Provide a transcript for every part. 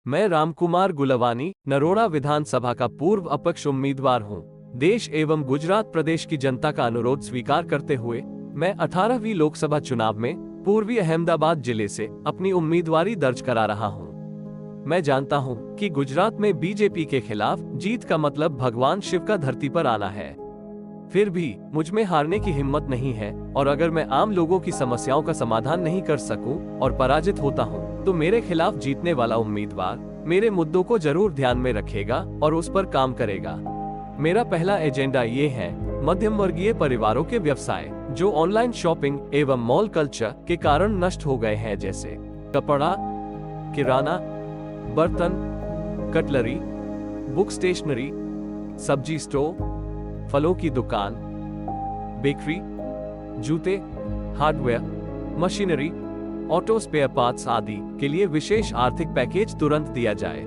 मैं रामकुमार गुलवानी नरोड़ा विधानसभा का पूर्व अपक्ष उम्मीदवार हूं। देश एवं गुजरात प्रदेश की जनता का अनुरोध स्वीकार करते हुए मैं 18वीं लोकसभा चुनाव में पूर्वी अहमदाबाद जिले से अपनी उम्मीदवारी दर्ज करा रहा हूं। मैं जानता हूं कि गुजरात में बीजेपी के खिलाफ जीत का मतलब भगवान शिव का धरती पर आना है। फिर भी मुझ में हारने की हिम्मत नहीं है और अगर मैं आम लोगों की समस्याओं का समाधान नहीं कर सकूं और पराजित होता हूं, तो मेरे खिलाफ जीतने वाला उम्मीदवार मेरे मुद्दों को जरूर ध्यान में रखेगा और उस पर काम करेगा। मेरा पहला एजेंडा ये है मध्यम वर्गीय परिवारों के व्यवसाय जो ऑनलाइन शॉपिंग एवं मॉल कल्चर के कारण नष्ट हो गए हैं, जैसे कपड़ा, किराना, बर्तन, कटलरी, बुक स्टेशनरी, सब्जी स्टोर, फलों की दुकान, बेकरी, जूते, hardware, machinery, auto spare parts आदि के लिए विशेष आर्थिक पैकेज तुरंत दिया जाए।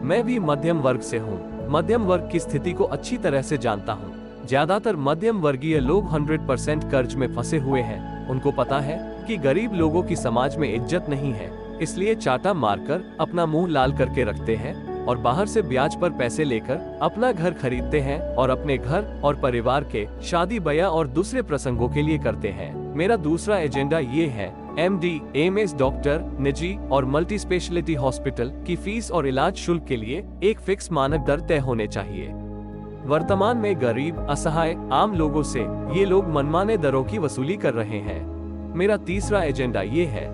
मैं भी मध्यम वर्ग से हूँ। मध्यम वर्ग की स्थिति को अच्छी तरह से जानता हूँ। ज्यादातर मध्यम वर्गीय लोग 100% कर्ज में फंसे हुए हैं। उनको पता है कि गरीब लोगों की समाज में इज्जत नहीं है, इसलिए चाटा मारकर अपना मुंह लाल करके रखते हैं और बाहर से ब्याज पर पैसे लेकर अपना घर खरीदते हैं और अपने घर और परिवार के शादी ब्याह और दूसरे प्रसंगों के लिए करते हैं। मेरा दूसरा एजेंडा ये है MD, MS डॉक्टर, निजी और मल्टी स्पेशलिटी हॉस्पिटल की फीस और इलाज शुल्क के लिए एक फिक्स मानक दर तय होने चाहिए। वर्तमान में गरीब, असहाय आम लोगों से ये लोग मनमाने दरों की वसूली कर रहे हैं। मेरा तीसरा एजेंडा ये है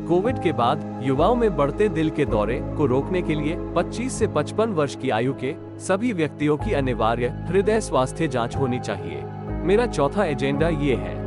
कोविड के बाद युवाओं में बढ़ते दिल के दौरे को रोकने के लिए 25 से 55 वर्ष की आयु के सभी व्यक्तियों की अनिवार्य हृदय स्वास्थ्य जांच होनी चाहिए। मेरा चौथा एजेंडा ये है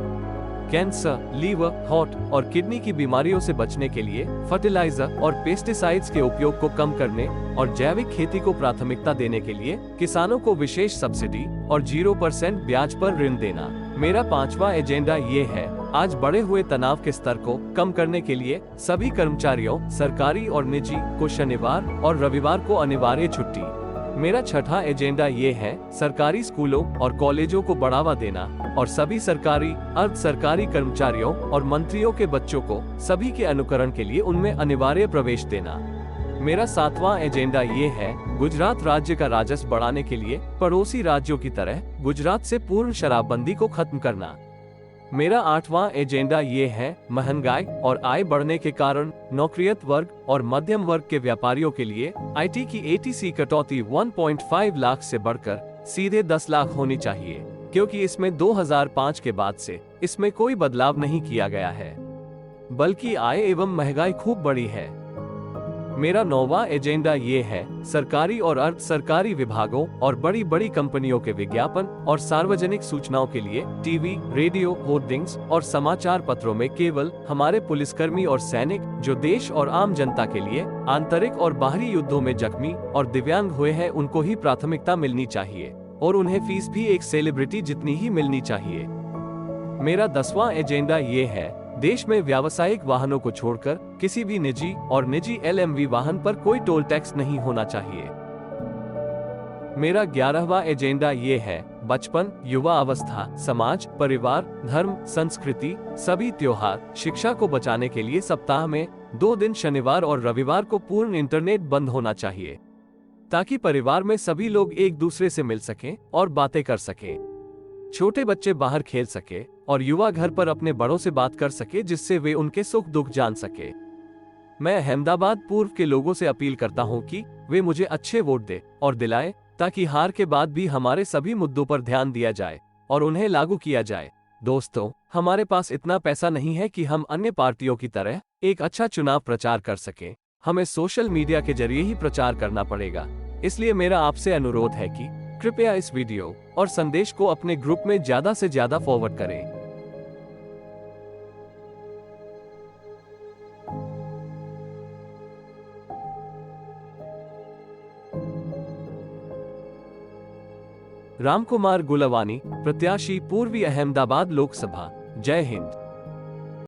कैंसर, लीवर, हार्ट और किडनी की बीमारियों से बचने के लिए फर्टिलाइजर और पेस्टिसाइड्स के उपयोग को कम करने और जैविक खेती को प्राथमिकता देने के लिए किसानों को विशेष सब्सिडी और 0% ब्याज पर ऋण देना। मेरा पांचवा एजेंडा ये है आज बढ़े हुए तनाव के स्तर को कम करने के लिए सभी कर्मचारियों, सरकारी और निजी को शनिवार और रविवार को अनिवार्य छुट्टी। मेरा छठा एजेंडा ये है सरकारी स्कूलों और कॉलेजों को बढ़ावा देना और सभी सरकारी, अर्ध सरकारी कर्मचारियों और मंत्रियों के बच्चों को सभी के अनुकरण के लिए उनमें अनिवार्य प्रवेश देना। मेरा सातवां एजेंडा ये है गुजरात राज्य का राजस्व बढ़ाने के लिए पड़ोसी राज्यों की तरह गुजरात से पूर्ण शराबबंदी को खत्म करना। मेरा आठवां एजेंडा ये है महंगाई और आय बढ़ने के कारण नौकरियत वर्ग और मध्यम वर्ग के व्यापारियों के लिए IT की ATC कटौती 1.5 लाख से बढ़कर सीधे 10 लाख होनी चाहिए, क्योंकि इसमें 2005 के बाद से इसमें कोई बदलाव नहीं किया गया है, बल्कि आय एवं महंगाई खूब बढ़ी है। मेरा नौवां एजेंडा ये है सरकारी और अर्ध सरकारी विभागों और बड़ी बड़ी कंपनियों के विज्ञापन और सार्वजनिक सूचनाओं के लिए टीवी, रेडियो, होर्डिंग्स और समाचार पत्रों में केवल हमारे पुलिसकर्मी और सैनिक जो देश और आम जनता के लिए आंतरिक और बाहरी युद्धों में जख्मी और दिव्यांग हुए हैं उनको ही प्राथमिकता मिलनी चाहिए और उन्हें फीस भी एक सेलिब्रिटी जितनी ही मिलनी चाहिए। मेरा 10वां एजेंडा ये है देश में व्यावसायिक वाहनों को छोड़कर किसी भी निजी और निजी LMV वाहन पर कोई टोल टैक्स नहीं होना चाहिए। मेरा 11वां एजेंडा ये है बचपन, युवा अवस्था, समाज, परिवार, धर्म, संस्कृति, सभी त्योहार, शिक्षा को बचाने के लिए सप्ताह में 2 दिन शनिवार और रविवार को पूर्ण इंटरनेट बंद होना चाहिए, ताकि परिवार में सभी लोग एक दूसरे से मिल सकें और बातें कर सकें। छोटे बच्चे बाहर खेल सके और युवा घर पर अपने बड़ों से बात कर सके, जिससे वे उनके सुख दुख जान सके। मैं अहमदाबाद पूर्व के लोगों से अपील करता हूं कि वे मुझे अच्छे वोट दे और दिलाएं, ताकि हार के बाद भी हमारे सभी मुद्दों पर ध्यान दिया जाए और उन्हें लागू किया जाए। दोस्तों, हमारे पास इतना पैसा नहीं है कि हम अन्य पार्टियों की तरह एक अच्छा चुनाव प्रचार कर सकें। हमें सोशल मीडिया के जरिए ही प्रचार करना पड़ेगा। इसलिए मेरा आपसे अनुरोध है कि कृपया इस वीडियो और संदेश को अपने ग्रुप में ज्यादा से ज्यादा फॉरवर्ड करें। रामकुमार गुलवानी, प्रत्याशी, पूर्वी अहमदाबाद लोकसभा। जय हिंद।